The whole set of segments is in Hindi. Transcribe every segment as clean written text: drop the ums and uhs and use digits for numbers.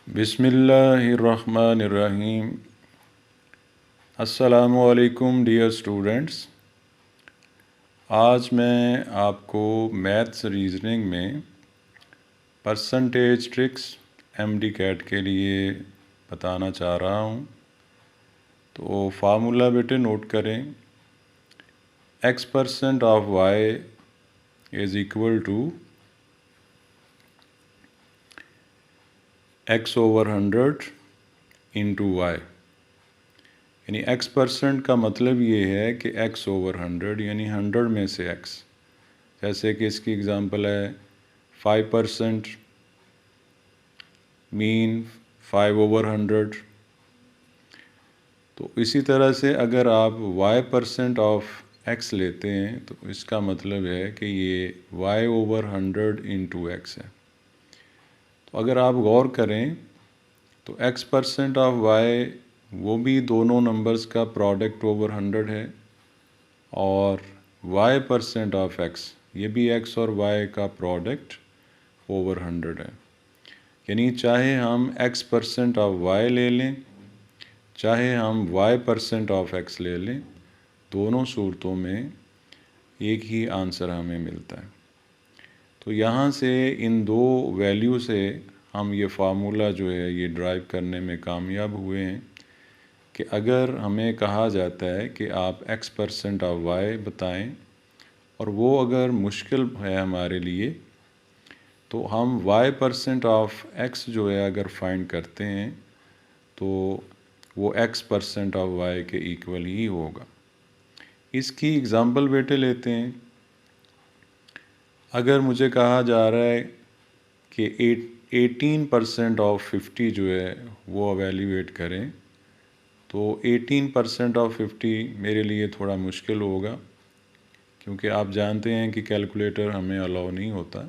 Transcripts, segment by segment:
बिस्मिल्लाहिर्रहमानिर्रहीम। अस्सलामुअलैकुम डियर स्टूडेंट्स। आज मैं आपको मैथ्स रीजनिंग में परसेंटेज ट्रिक्स एमडी कैट के लिए बताना चाह रहा हूँ। तो फार्मूला बेटे नोट करें। x% of y is equal to x/100 into y। यानी x% का मतलब ये है कि x/100 यानी 100 में से x। जैसे कि इसकी एग्ज़ाम्पल है 5% मीन 5/100। तो इसी तरह से अगर आप y% ऑफ x लेते हैं तो इसका मतलब है कि ये y/100 इंटू x है। तो अगर आप गौर करें तो x% ऑफ y वो भी दोनों नंबर्स का प्रोडक्ट ओवर 100 है, और y% ऑफ x ये भी x और y का प्रोडक्ट ओवर 100 है। यानी चाहे हम x% ऑफ y ले लें, चाहे हम y% ऑफ x ले लें, दोनों सूरतों में एक ही आंसर हमें मिलता है। तो यहाँ से इन दो वैल्यू से हम ये फार्मूला जो है ये ड्राइव करने में कामयाब हुए हैं कि अगर हमें कहा जाता है कि आप x% ऑफ y बताएं और वो अगर मुश्किल है हमारे लिए, तो हम y% ऑफ x जो है अगर फाइंड करते हैं तो वो x% ऑफ y के इक्वल ही होगा। इसकी एग्ज़ाम्पल बेटे लेते हैं। अगर मुझे कहा जा रहा है कि 18% ऑफ 50 जो है वो एवेल्यूएट करें, तो 18% ऑफ 50 मेरे लिए थोड़ा मुश्किल होगा, क्योंकि आप जानते हैं कि कैलकुलेटर हमें अलाउ नहीं होता।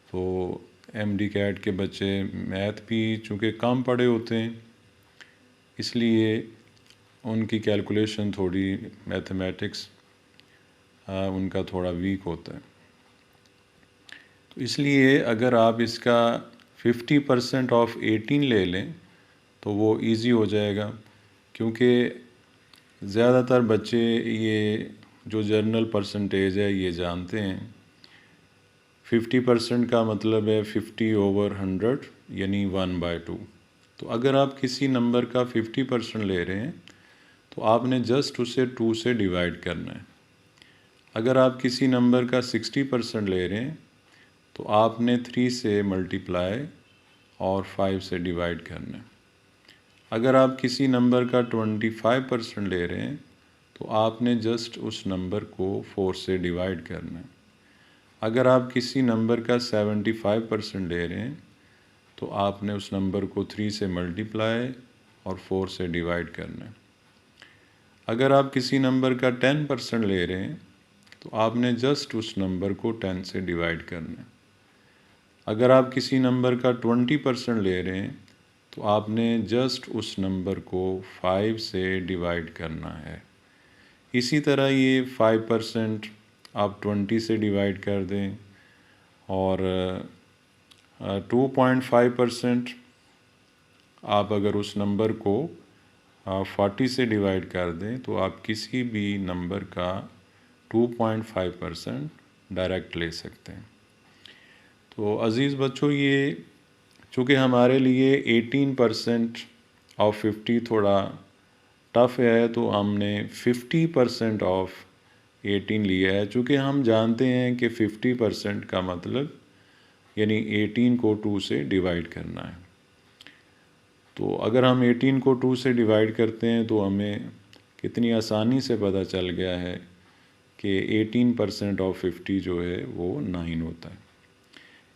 तो एमडी कैट के बच्चे मैथ भी चूँकि कम पढ़े होते हैं, इसलिए उनकी कैलकुलेशन थोड़ी मैथमेटिक्स उनका थोड़ा वीक होता है। तो इसलिए अगर आप इसका 50% ऑफ 18 ले लें तो वो इजी हो जाएगा, क्योंकि ज़्यादातर बच्चे ये जो जर्नल परसेंटेज है ये जानते हैं। 50% का मतलब है 50/100 यानी 1/2। तो अगर आप किसी नंबर का 50% ले रहे हैं तो आपने जस्ट उसे 2 से डिवाइड करना है। अगर आप किसी नंबर का 60% ले रहे हैं तो आपने 3 से मल्टीप्लाई और 5 से डिवाइड करना है। अगर आप किसी नंबर का 25% ले रहे हैं तो आपने जस्ट उस नंबर को 4 से डिवाइड करना है। अगर आप किसी नंबर का 75% ले रहे हैं तो आपने उस नंबर को 3 से मल्टीप्लाई और 4 से डिवाइड करना है। अगर आप किसी नंबर का 10% ले रहे हैं तो आपने जस्ट उस नंबर को 10 से डिवाइड करना है। अगर आप किसी नंबर का 20% ले रहे हैं तो आपने जस्ट उस नंबर को 5 से डिवाइड करना है। इसी तरह ये 5% आप 20 से डिवाइड कर दें, और 2.5% आप अगर उस नंबर को 40 से डिवाइड कर दें तो आप किसी भी नंबर का 2.5% डायरेक्ट ले सकते हैं। तो अज़ीज़ बच्चों, ये चूँकि हमारे लिए 18% ऑफ 50 थोड़ा टफ़ है, तो हमने 50% ऑफ 18 लिया है। चूँकि हम जानते हैं कि 50% का मतलब यानी 18 को 2 से डिवाइड करना है। तो अगर हम 18 को 2 से डिवाइड करते हैं तो हमें कितनी आसानी से पता चल गया है कि 18% ऑफ 50 जो है वो 9 होता है।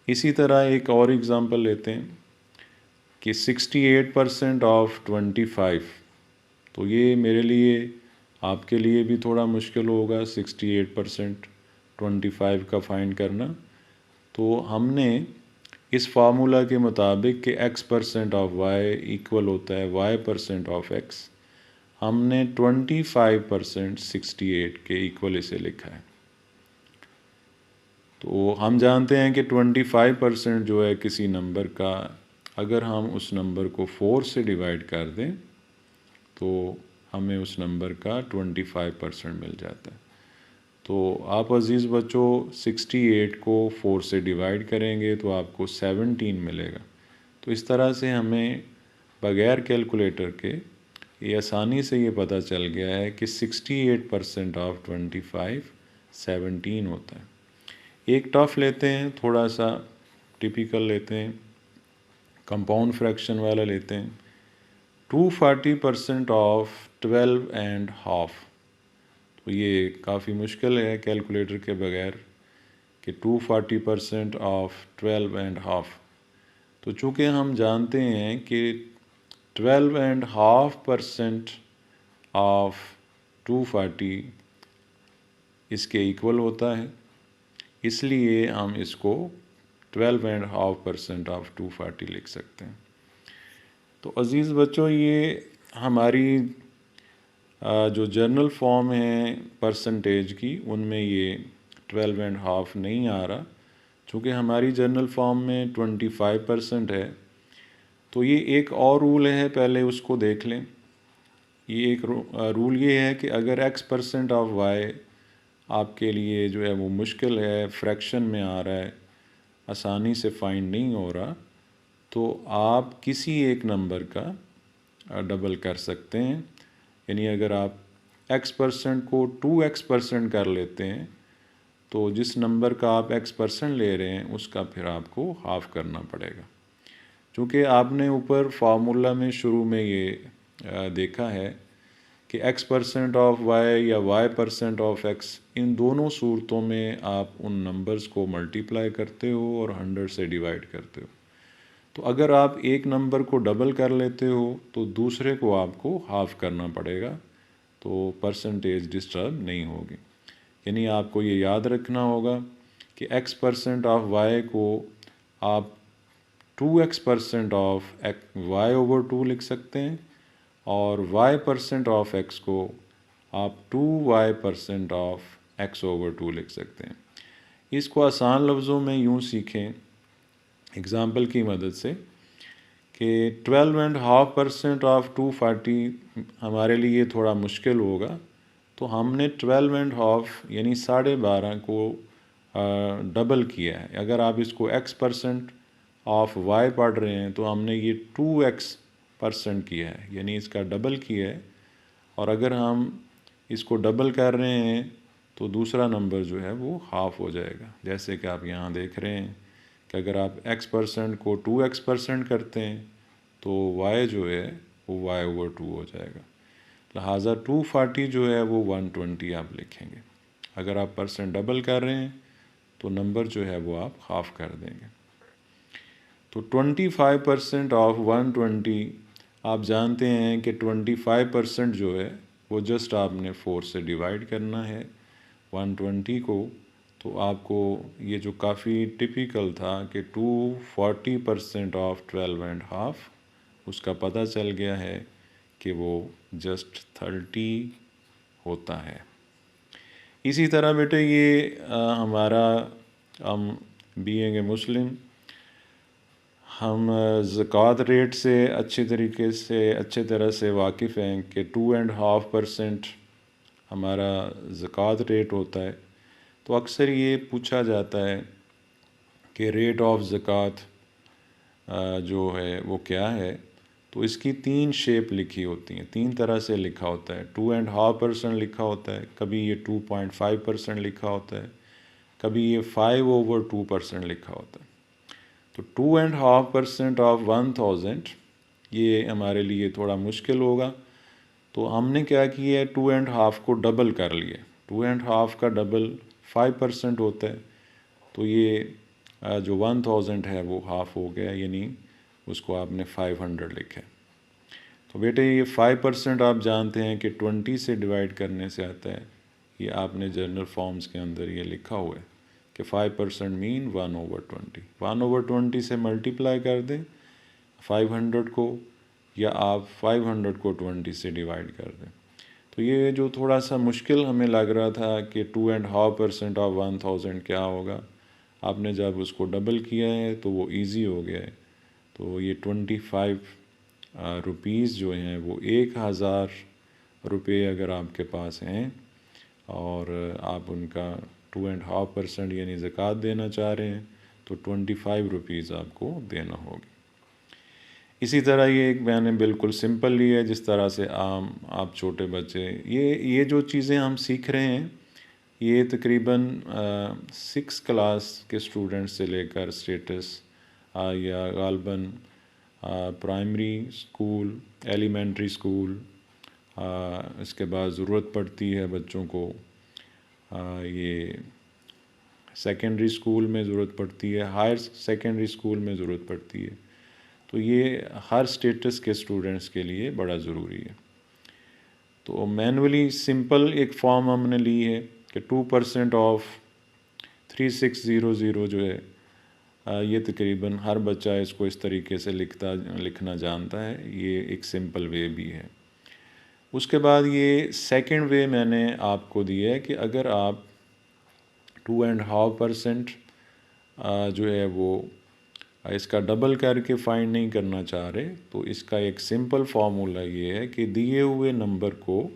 इसी तरह एक और एग्ज़ाम्पल लेते हैं कि 68% ऑफ 25। तो ये मेरे लिए आपके लिए भी थोड़ा मुश्किल होगा 68% 25 का फाइंड करना। तो हमने इस फार्मूला के मुताबिक कि x% ऑफ y इक्वल होता है y% ऑफ x, हमने 25% 68 के इक्वल इसे लिखा है। तो हम जानते हैं कि 25% जो है किसी नंबर का अगर हम उस नंबर को 4 से डिवाइड कर दें तो हमें उस नंबर का 25% मिल जाता है। तो आप अज़ीज़ बच्चों 68 को 4 से डिवाइड करेंगे तो आपको 17 मिलेगा। तो इस तरह से हमें बग़ैर कैलकुलेटर के ये आसानी से ये पता चल गया है कि 68% ऑफ 25 17 होता है। एक टफ लेते हैं, थोड़ा सा टिपिकल लेते हैं, कंपाउंड फ्रैक्शन वाला लेते हैं। 240% ऑफ 12 एंड हाफ। तो ये काफ़ी मुश्किल है कैलकुलेटर के बगैर कि 240% ऑफ 12 एंड हाफ। तो चूँकि हम जानते हैं कि 12.5% ऑफ 240 इसके इक्वल होता है, इसलिए हम इसको 12.5% ऑफ 240 लिख सकते हैं। तो अज़ीज़ बच्चों, ये हमारी जो जर्नल फॉर्म है परसेंटेज की, उनमें ये 12.5 नहीं आ रहा। चूँकि हमारी जर्नल फॉर्म में 25% है, तो ये एक और रूल है, पहले उसको देख लें। ये एक रूल ये है कि अगर x% ऑफ y आपके लिए जो है वो मुश्किल है, फ्रैक्शन में आ रहा है, आसानी से फाइंड नहीं हो रहा, तो आप किसी एक नंबर का डबल कर सकते हैं। यानी अगर आप x% को 2x% कर लेते हैं तो जिस नंबर का आप x% ले रहे हैं उसका फिर आपको हाफ करना पड़ेगा। चूँकि आपने ऊपर फार्मूला में शुरू में ये देखा है कि x% ऑफ y या y% ऑफ x, इन दोनों सूरतों में आप उन नंबर्स को मल्टीप्लाई करते हो और 100 से डिवाइड करते हो। तो अगर आप एक नंबर को डबल कर लेते हो तो दूसरे को आपको हाफ करना पड़ेगा, तो परसेंटेज डिस्टर्ब नहीं होगी। यानी आपको ये याद रखना होगा कि x% ऑफ y को आप 2x% ऑफ y ओवर 2 लिख सकते हैं और y% ऑफ x को आप 2y% ऑफ x ओवर 2 लिख सकते हैं। इसको आसान लफ्ज़ों में यूँ सीखें एग्ज़ाम्पल की मदद से कि 12.5% ऑफ 240 हमारे लिए थोड़ा मुश्किल होगा, तो हमने 12.5 यानी 12.5 को डबल किया है। अगर आप इसको x% ऑफ y पढ़ रहे हैं तो हमने ये 2x% किया है, यानी इसका डबल किया है। और अगर हम इसको डबल कर रहे हैं तो दूसरा नंबर जो है वो हाफ हो जाएगा। जैसे कि आप यहाँ देख रहे हैं कि अगर आप x% को 2x% करते हैं तो y जो है वो y ओवर 2 हो जाएगा। लिहाजा 240 जो है वो 120 आप लिखेंगे। अगर आप परसेंट डबल कर रहे हैं तो नंबर जो है वो आप हाफ कर देंगे। तो 25% ऑफ 120, आप जानते हैं कि 25% जो है वो जस्ट आपने 4 से डिवाइड करना है 120 को। तो आपको ये जो काफ़ी टिपिकल था कि 240% ऑफ 12.5, उसका पता चल गया है कि वो जस्ट 30 होता है। इसी तरह बेटे ये हमारा हम बीइंग ए मुस्लिम, हम ज़कात रेट से अच्छे तरह से वाकिफ़ हैं कि 2.5% हमारा ज़कात रेट होता है। तो अक्सर ये पूछा जाता है कि रेट ऑफ ज़कात जो है वो क्या है। तो इसकी 3 शेप लिखी होती हैं, 3 तरह से लिखा होता है। 2.5% लिखा होता है, कभी ये 2.5% लिखा होता है, कभी ये 5 ओवर 2% लिखा होता है। तो 2.5% ऑफ 1000 ये हमारे लिए थोड़ा मुश्किल होगा। तो हमने क्या किया है, 2.5 को डबल कर लिया। 2.5 का डबल 5% होता है। तो ये जो 1000 है वो हाफ हो गया, यानी उसको आपने 500 लिखा है। तो बेटे ये 5% आप जानते हैं कि 20 से डिवाइड करने से आता है। ये आपने जर्नल फॉर्म्स के अंदर ये लिखा हुआ है कि 5% मीन 1 ओवर 20। 1 ओवर 20 से मल्टीप्लाई कर दें 500 को, या आप 500 को 20 से डिवाइड कर दें। तो ये जो थोड़ा सा मुश्किल हमें लग रहा था कि 2.5% ऑफ 1000 क्या होगा, आपने जब उसको डबल किया है तो वो इजी हो गया है। तो ये 25 रुपीज़ जो हैं वो 1000 रुपये अगर आपके पास हैं और आप उनका 2.5% यानी ज़कात देना चाह रहे हैं तो 25 रुपीज़ आपको देना होगी। इसी तरह ये एक मैंने बिल्कुल सिंपल ली है, जिस तरह से आप छोटे बच्चे ये जो चीज़ें हम सीख रहे हैं ये तकरीबन 6 क्लास के स्टूडेंट्स से लेकर स्टेटस या गालबन प्राइमरी स्कूल, एलिमेंट्री स्कूल, इसके बाद ज़रूरत पड़ती है बच्चों को ये सेकेंडरी स्कूल में ज़रूरत पड़ती है, हायर सेकेंडरी स्कूल में ज़रूरत पड़ती है। तो ये हर स्टेटस के स्टूडेंट्स के लिए बड़ा ज़रूरी है। तो मैनुअली सिंपल एक फॉर्म हमने ली है कि 2% ऑफ 3600 जो है ये तकरीबन हर बच्चा इसको इस तरीके से लिखना जानता है। ये एक सिंपल वे भी है। उसके बाद ये सेकंड वे मैंने आपको दिया है कि अगर आप 2.5% जो है वो इसका डबल करके फाइंड नहीं करना चाह रहे तो इसका एक सिंपल फार्मूला ये है कि दिए हुए नंबर को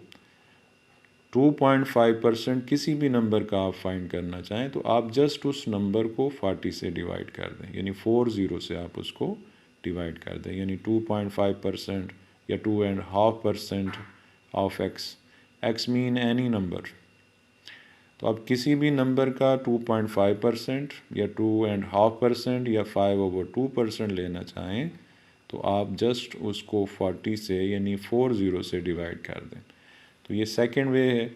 2.5% किसी भी नंबर का आप फाइंड करना चाहें तो आप जस्ट उस नंबर को 40 से डिवाइड कर दें, यानी 40 से आप उसको डिवाइड कर दें, यानी 2.5% या 2.5% of x mean any number. तो आप किसी भी नंबर का 2.5% या 2.5% या 5/2% लेना चाहें तो आप जस्ट उसको 40 से यानी 40 से डिवाइड कर दें। तो ये सेकंड वे है।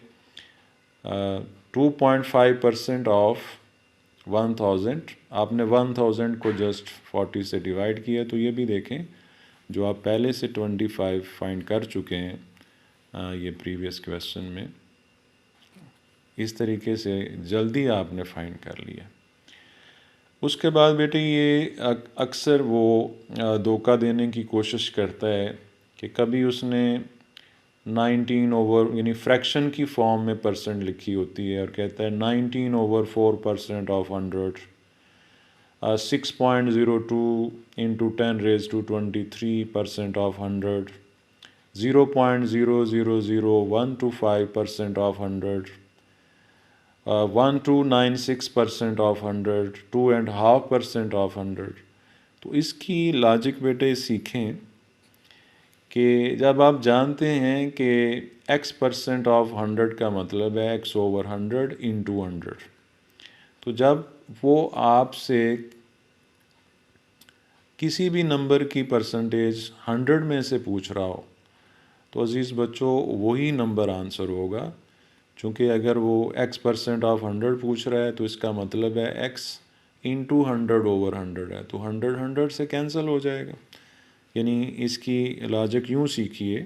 2.5% ऑफ 1000, आपने 1000 को जस्ट 40 से डिवाइड किया। तो ये भी देखें जो आप पहले से 25 फाइंड कर चुके हैं ये प्रीवियस क्वेश्चन में, इस तरीके से जल्दी आपने फाइंड कर लिया। उसके बाद बेटे ये अक्सर वो धोखा देने की कोशिश करता है कि कभी उसने 19 ओवर यानी फ्रैक्शन की फॉर्म में परसेंट लिखी होती है और कहता है 19/4% of 100, 6.02 into 10⁻23% of 100, 0.000125% of 100, 1296% of 100, 2.5% of 100। तो इसकी लॉजिक बेटे सीखें कि जब आप जानते हैं कि x% ऑफ 100 का मतलब है x/100 into 100, तो जब वो आपसे किसी भी नंबर की परसेंटेज 100 में से पूछ रहा हो तो अज़ीज़ बच्चों वही नंबर आंसर होगा, क्योंकि अगर वो x% ऑफ 100 पूछ रहा है तो इसका मतलब है x into 100/100 है, तो 100 से कैंसिल हो जाएगा। यानी इसकी लॉजिक यूँ सीखिए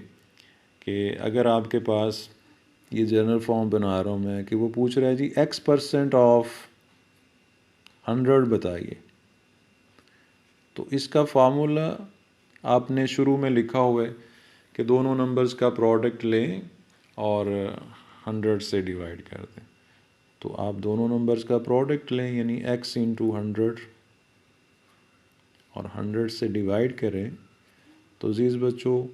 कि अगर आपके पास ये जनरल फॉर्म बना रहा हूँ मैं कि वो पूछ रहा है जी x% ऑफ 100 बताइए, तो इसका फार्मूला आपने शुरू में लिखा हुआ है कि दोनों नंबर्स का प्रोडक्ट लें और 100 से डिवाइड कर दें। तो आप दोनों नंबर्स का प्रोडक्ट लें यानी x into 100 और 100 से डिवाइड करें तो अज़ीज़ बच्चों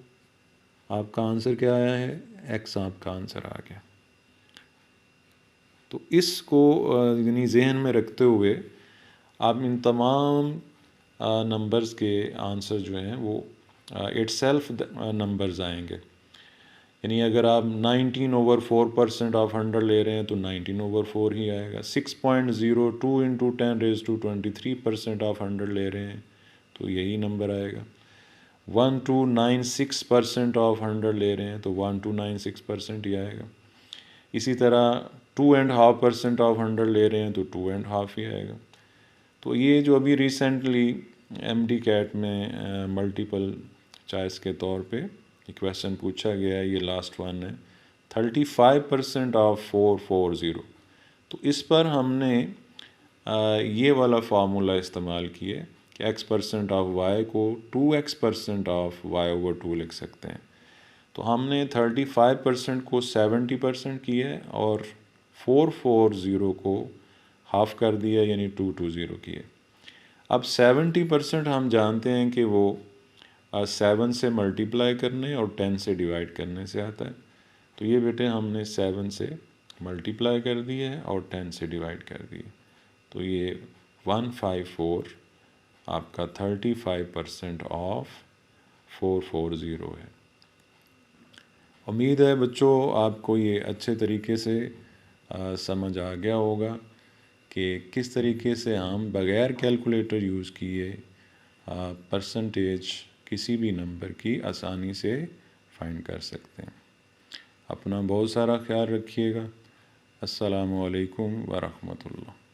आपका आंसर क्या आया है, x आपका आंसर आ गया। तो इसको यानी जहन में रखते हुए आप इन तमाम नंबर्स के आंसर जो हैं वो इटसेल्फ नंबर्स आएंगे। यानी अगर आप 19/4% ऑफ 100 ले रहे हैं तो 19/4 ही आएगा। 6.02 into 10⁻23% ऑफ 100 ले रहे हैं तो यही नंबर आएगा। 1296% ऑफ 100 ले रहे हैं तो 1296% ही आएगा। इसी तरह 2.5% ऑफ 100 ले रहे हैं तो 2.5 ही आएगा। तो ये जो अभी रिसेंटली MD कैट में मल्टीपल चॉइस के तौर पे क्वेश्चन पूछा गया है, ये लास्ट वन है, 35% ऑफ 440। तो इस पर हमने ये वाला फार्मूला इस्तेमाल किए कि x% ऑफ y को 2x% ऑफ y/2 लिख सकते हैं। तो हमने 35% को 70% किया है और 440 को हाफ कर दिया यानी 220 किए। अब 70% हम जानते हैं कि वो 7 से मल्टीप्लाई करने और 10 से डिवाइड करने से आता है। तो ये बेटे हमने 7 से मल्टीप्लाई कर दिए है और 10 से डिवाइड कर दिए, तो ये 154 आपका 35% ऑफ 440 है। उम्मीद है बच्चों आपको ये अच्छे तरीके से समझ आ गया होगा कि किस तरीके से हम बग़ैर कैलकुलेटर यूज़ किए परसेंटेज किसी भी नंबर की आसानी से फाइंड कर सकते हैं। अपना बहुत सारा ख्याल रखिएगा। अस्सलामु अलैकुम व रहमतुल्लाह।